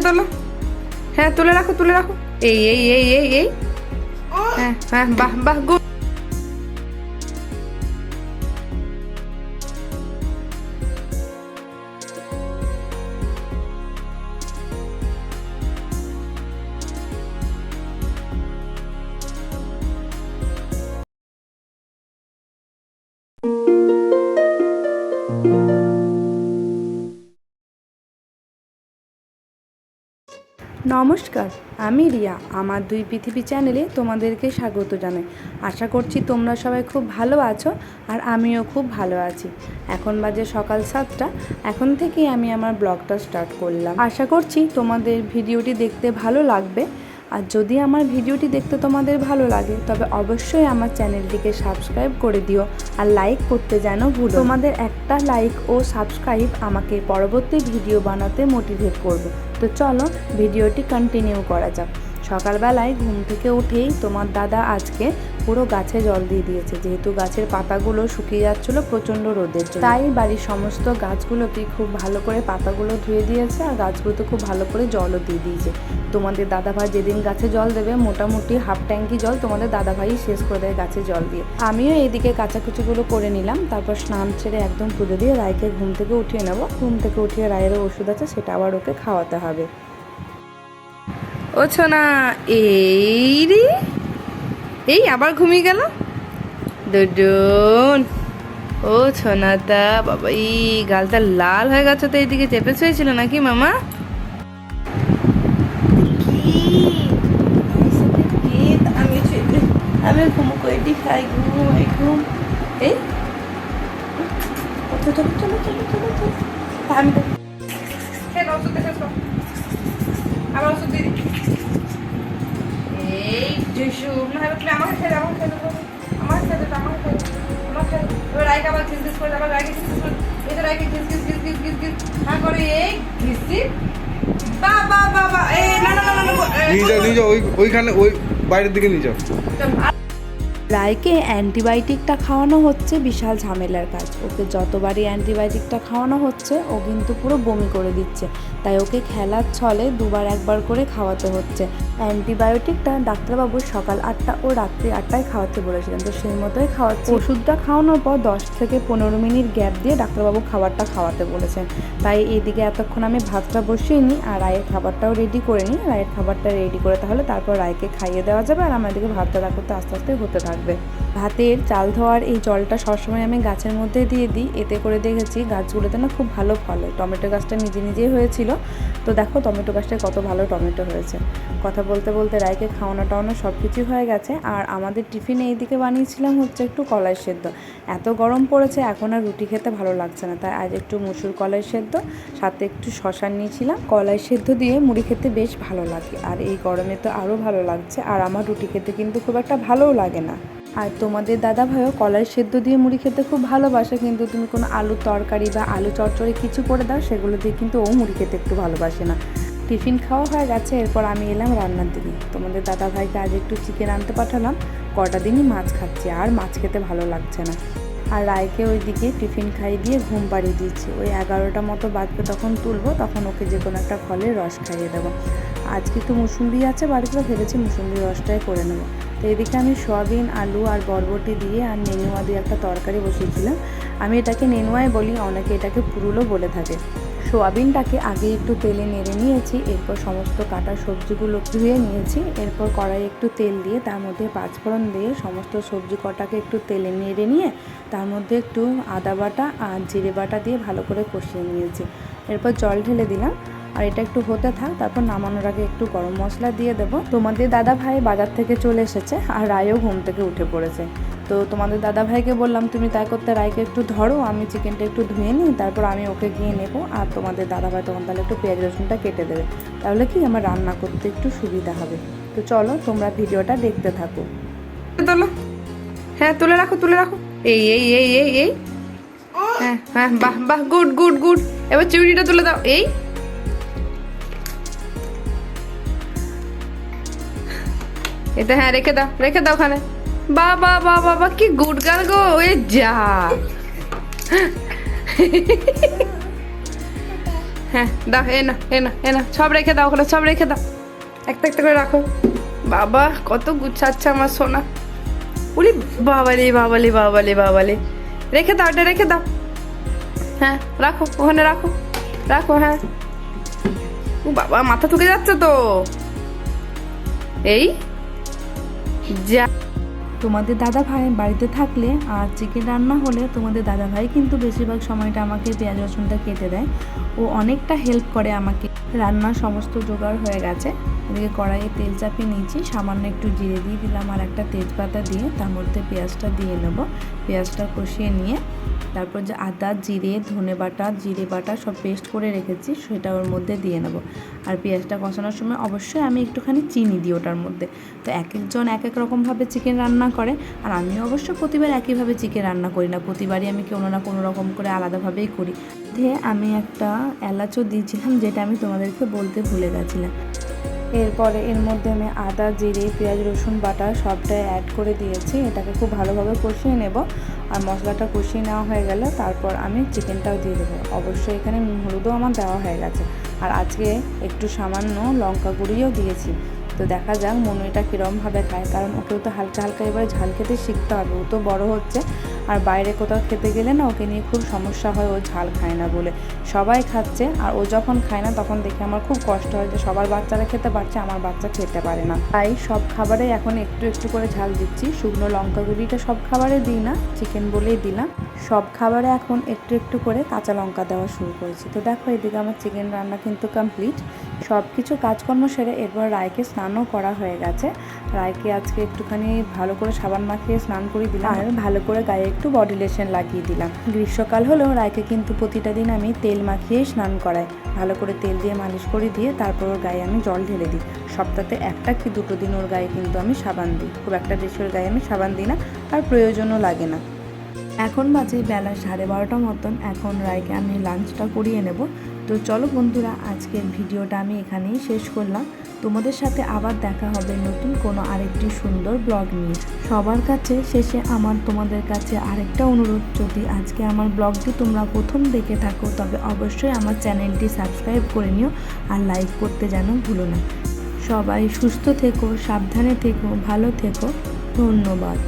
তোলো, হ্যাঁ তুলে রাখো তুলে রাখো। এই এই এই এই এই হ্যাঁ হ্যাঁ, বাহ বাহ, গুড। নমস্কার, আমি রিয়া। আমার দুই পৃথিবী চ্যানেলে তোমাদেরকে স্বাগত জানাই। আশা করছি তোমরা সবাই খুব ভালো আছো, আর আমিও খুব ভালো আছি। এখন বাজে সকাল 7টা। এখন থেকেই আমি আমার ব্লগটা স্টার্ট করলাম। আশা করছি তোমাদের ভিডিওটি দেখতে ভালো লাগবে। আর যদি আমার ভিডিওটি দেখতে তোমাদের ভালো লাগে তবে অবশ্যই আমার চ্যানেলটিকে সাবস্ক্রাইব করে দিও, আর লাইক করতে যেন ভুলো। তোমাদের একটা লাইক ও সাবস্ক্রাইব আমাকে পরবর্তী ভিডিও বানাতে মোটিভেট করবে। তো চলো ভিডিওটি কন্টিনিউ করা যাক। সকালবেলায় ঘুম থেকে উঠেই তোমার দাদা আজকে পুরো গাছে জল দিয়ে দিয়েছে, যেহেতু গাছের পাতাগুলো শুকিয়ে যাচ্ছিলো প্রচণ্ড রোদের জন্য। তাই বাড়ির সমস্ত গাছগুলোকে খুব ভালো করে পাতাগুলো ধুয়ে দিয়েছে, আর গাছগুলোতে খুব ভালো করে জলও দিয়ে দিয়েছে। তোমাদের দাদাভাই যেদিন গাছে জল দেবে মোটামুটি হাফ ট্যাঙ্কি জল তোমাদের দাদাভাই শেষ করে দেয় গাছে জল দিয়ে। আমিও এইদিকে কাচাকুচিগুলো করে নিলাম, তারপর স্নান ছেড়ে একদম পুজো দিয়ে রায়কে ঘুম থেকে উঠিয়ে নেবো। ঘুম থেকে উঠিয়ে রায়েরও ওষুধ আছে, সেটা আবার ওকে খাওয়াতে হবে। ও ছোনা, এই রে, এই আবার ঘুমিয়ে গেল দুডুন। ও ছোনাটা বাবা, এই গালটা লাল হয়ে গেছে তো, এইদিকে চেপে শুয়েছিল নাকি মামা? আমি ঘুমো কইটি খাই, ঘুম ঘুম। এই চলো চলো চলো চলো চলো, আমি খেয়ে ওষুধ দেখে আবার ওষুধ দিয়ে দিই। এই জুসু তুমি আমাকে খেয়ে দেবো, খেয়ে দেবো, আমাকে খেয়ে দেবো, আমাকে খেয়ে দেবো, আমাকে খেয়ে দেবো। এবার রায়কে আবার ঘিস ঘিস করে, আবার রায়কে ঘিস ঘিস করে, এই তো রায়কে ঘিস ঘিস ঘিস ঘিস ঘিস ঘিস হ্যাঁ করে, এই ঘিসি বাবা বাবা। এই না না না না, নিয়ে যাও ওইখানে, ওই বাইরের দিকে নিয়ে যাও। রায়কে অ্যান্টিবায়োটিকটা খাওয়ানো হচ্ছে বিশাল ঝামেলার কাজ। ওকে যতবারই অ্যান্টিবায়োটিকটা খাওয়ানো হচ্ছে ও কিন্তু পুরো বমি করে দিচ্ছে, তাই ওকে খেলার ছলে দুবার একবার করে খাওয়াতে হচ্ছে। অ্যান্টিবায়োটিকটা ডাক্তারবাবু সকাল 8টা ও রাত্রি 8টায় খাওয়াতে বলেছিলেন, তো সেই মতোই খাওয়াচ্ছে। ওষুধটা খাওয়ানোর পর 10 থেকে 15 মিনিট গ্যাপ দিয়ে ডাক্তারবাবু খাবারটা খাওয়াতে বলেছেন। তাই এদিকে এতক্ষণ আমি ভাতটা বসিয়ে নিই, আর রায়ের খাবারটাও রেডি করে নিই। রায়ের খাবারটা রেডি করে তাহলে তারপর রায়কে খাইয়ে দেওয়া যাবে, আর আমার এদিকে ভাতটা করতে আস্তে আস্তে হতে থাকবে। ভাতের চাল ধোয়ার এই জলটা সবসময় আমি গাছের মধ্যে দিয়ে দিই, এতে করে দেখেছি গাছগুলোতে না খুব ভালো ফল হয়। টমেটো গাছটা নিজে নিজেই হয়েছিল, তো দেখো টমেটো গাছটায় কত ভালো টমেটো হয়েছে। কথা বলতে বলতে রায়কে খাওয়ানো টাওয়ানো সব কিছুই হয়ে গেছে। আর আমাদের টিফিনে এইদিকে বানিয়েছিলাম হচ্ছে একটু কলাই সেদ্ধ। এত গরম পড়েছে এখন আর রুটি খেতে ভালো লাগছে না, তাই আজ একটু মুসুর কলাই সেদ্ধ, সাথে একটু শশা নিয়েছিলাম। কলাই সেদ্ধ দিয়ে মুড়ি খেতে বেশ ভালো লাগে, আর এই গরমে তো আরও ভালো লাগছে। আর আমার রুটি খেতে কিন্তু খুব একটা ভালোও লাগে না। আর তোমাদের দাদা ভাইও কলাই সেদ্ধ দিয়ে মুড়ি খেতে খুব ভালোবাসে, কিন্তু তুমি কোনো আলুর তরকারি বা আলু চচ্চড়ি কিছু করে দাও সেগুলো দিয়ে কিন্তু ও মুড়ি খেতে একটু ভালোবাসে না। টিফিন খাওয়া হয়ে গেছে, এরপর আমি এলাম রান্নার দিকে। তোমাদের দাদা ভাইকে আজ একটু চিকেন আনতে পাঠালাম, কটা দিনই মাছ খাচ্ছে, আর মাছ খেতে ভালো লাগছে না। আর রায়কে ওইদিকে টিফিন খাইয়ে দিয়ে ঘুম পাড়িয়ে দিচ্ছি। ওই 11টা মতো বাজবে, তখন তুলবো, তখন ওকে যে কোনো একটা ফলের রস খাইয়ে দেবো। আজকে একটু মুসুম্বি আছে বাড়িতে, ভেবেছি মুসুম্বি রসটাই করে নেবো। তো এদিকে আমি সয়াবিন, আলু আর বরবটি দিয়ে আর নেনুয়া দিয়ে একটা তরকারি বসিয়েছিলাম। আমি এটাকে নেনুয়াই বলি, অনেকে এটাকে পুরুলও বলে থাকে। সোয়াবিনটাকে আগে একটু তেলে নেড়ে নিয়েছি, এরপর সমস্ত কাটা সবজিগুলো ধুয়ে নিয়েছি। এরপর কড়াই একটু তেল দিয়ে তার মধ্যে পাঁচফোড়ন দিয়ে সমস্ত সবজি কটাকে একটু তেলে নেড়ে নিয়ে তার মধ্যে একটু আদা বাটা আর জিরে বাটা দিয়ে ভালো করে কষিয়ে নিয়েছি। এরপর জল ঢেলে দিলাম, আর এটা একটু হতে থাক। তারপর নামানোর আগে একটু গরম মশলা দিয়ে দেবো। তোমাদের দাদা ভাই বাজার থেকে চলে এসেছে, আর রায়ও ঘুম থেকে উঠে পড়েছে। তো তোমাদের দাদা ভাইকে বললাম তুমি তাই করতে রায়কে একটু ধরো, আমি চিকেনটা একটু ধুয়ে নিই, তারপর আমি ওকে গিয়ে নেবো। আর তোমাদের দাদা ভাই তখন তাহলে একটু পেঁয়াজ রসুনটা কেটে দেবে, তাহলে কি আমার রান্না করতে একটু সুবিধা হবে। তো চলো তোমরা ভিডিওটা দেখতে থাকো। হ্যাঁ তুলে রাখো তুলে রাখো। এই এই এই এই এই হ্যাঁ হ্যাঁ বাহ বাহ গুড গুড গুড। এবার চিউড়িটা তুলে দাও। এই এটা হ্যাঁ রেখে দাও ওখানে। বা বা বা বাবা কি গুড গার্ল গো। এ যা হ্যাঁ দাও এ না সব রেখে দাও ওখানে, সব রেখে দাও, একটা একটা করে রাখো। বাবা কত গুছাচ্ছে আমার সোনা। উলি বাবালে রেখে দাও, এটা রেখে দাও। হ্যাঁ রাখো ওখানে, রাখো হ্যাঁ। ও বাবা মাথা ঠুকে যাচ্ছে তো। এই যা তোমাদের দাদা ভাই বাড়িতে থাকলে আর চিকেন রান্না হলে তোমাদের দাদা ভাই কিন্তু বেশিরভাগ সময়টা আমাকে পেঁয়াজ রসুনটা কেটে দেয়। ও অনেকটা হেল্প করে আমাকে। রান্নার সমস্ত জোগাড় হয়ে গেছে। এদিকে কড়াইয়ে তেল চাপিয়ে নিয়েছি, সামান্য একটু জিরে দিয়ে দিলাম আর একটা তেজপাতা দিয়ে তার মধ্যে পেঁয়াজটা দিয়ে নেব। পেঁয়াজটা কষিয়ে নিয়ে তারপর যে আদা জিরে ধনে বাটা জিরে বাটা সব পেস্ট করে রেখেছি সেটা ওর মধ্যে দিয়ে নেব। আর পেঁয়াজটা কষানোর সময় অবশ্যই আমি একটুখানি চিনি দিই ওটার মধ্যে। তো এক একজন এক এক রকমভাবে চিকেন রান্না করে, আর আমি অবশ্য প্রতিবার একইভাবে চিকেন রান্না করি না, প্রতিবারই আমি কোনো না কোনো রকম করে আলাদাভাবেই করি। দিয়ে আমি একটা এলাচও দিয়েছিলাম, যেটা আমি তোমাদেরকে বলতে ভুলে গেছিলাম। এরপরে এর মধ্যে আমি আদা জিরে পেঁয়াজ রসুন বাটা সবটাই অ্যাড করে দিয়েছি। এটাকে খুব ভালোভাবে কষিয়ে নেব। আর মশলাটা কষিয়ে নেওয়া হয়ে গেলে তারপর আমি চিকেনটাও দিয়ে দেবো। অবশ্যই এখানে হলুদও আমার দেওয়া হয়ে গেছে, আর আজকে একটু সামান্য লঙ্কা গুঁড়িও দিয়েছি। তো দেখা যাক মনু এটা কীরমভাবে খায়, কারণ ওকেও তো হালকা হালকা এবারে ঝাল খেতে শিখতে হবে। ও তো বড় হচ্ছে, আর বাইরে কোথাও খেতে গেলে না ওকে নিয়ে খুব সমস্যা হয়, ও ঝাল খায় না বলে। সবাই খাচ্ছে আর ও যখন খায় না তখন দেখে আমার খুব কষ্ট হয় যে সবার বাচ্চারা খেতে পারছে, আমার বাচ্চা খেতে পারে না। তাই সব খাবারে এখন একটু একটু করে ঝাল দিচ্ছি। শুকনো লঙ্কা গুঁড়িটা সব খাবারে দিই না, চিকেন বলেই দিলাম। সব খাবারে এখন একটু একটু করে কাঁচা লঙ্কা দেওয়া শুরু করেছি। তো দেখো এদিকে আমার চিকেন রান্না কিন্তু কমপ্লিট। সব কিছু কাজকর্ম সেরে এরপর রায়কে স্নানও করা হয়ে গেছে। রায়কে আজকে একটুখানি ভালো করে সাবান মাখিয়ে স্নান করে দিলাম, আর ভালো করে গায়ে একটু বডি লোশন লাগিয়ে দিলাম। গ্রীষ্মকাল হলেও রায়কে কিন্তু প্রতিটা দিন আমি তেল মাখিয়েই স্নান করাই। ভালো করে তেল দিয়ে মালিশ করে দিয়ে তারপর ওর গায়ে আমি জল ঢেলে দিই। সপ্তাহে একটা কি দুটো দিন ওর গায়ে কিন্তু আমি সাবান দিই। খুব একটা বেশি ওর গায়ে আমি সাবান দিই না, আর প্রয়োজনও লাগে না। এখন বাজে বেলা 12:30 মতন। এখন রায়কে আমি লাঞ্চটা করিয়ে নেব। তো চলো বন্ধুরা, আজকের ভিডিওটা আমি এখানেই শেষ করলাম। তোমাদের সাথে আবার দেখা হবে নতুন কোনো আরেকটি সুন্দর ব্লগ নিয়ে। সবার কাছে শেষে আমার তোমাদের কাছে আরেকটা অনুরোধ, যদি আজকে আমার ব্লগটি তোমরা প্রথম দেখে থাকো তবে অবশ্যই আমার চ্যানেলটি সাবস্ক্রাইব করে নিও, আর লাইক করতে যেন ভুলো না। সবাই সুস্থ থেকো, সাবধানে থেকো, ভালো থেকো। ধন্যবাদ।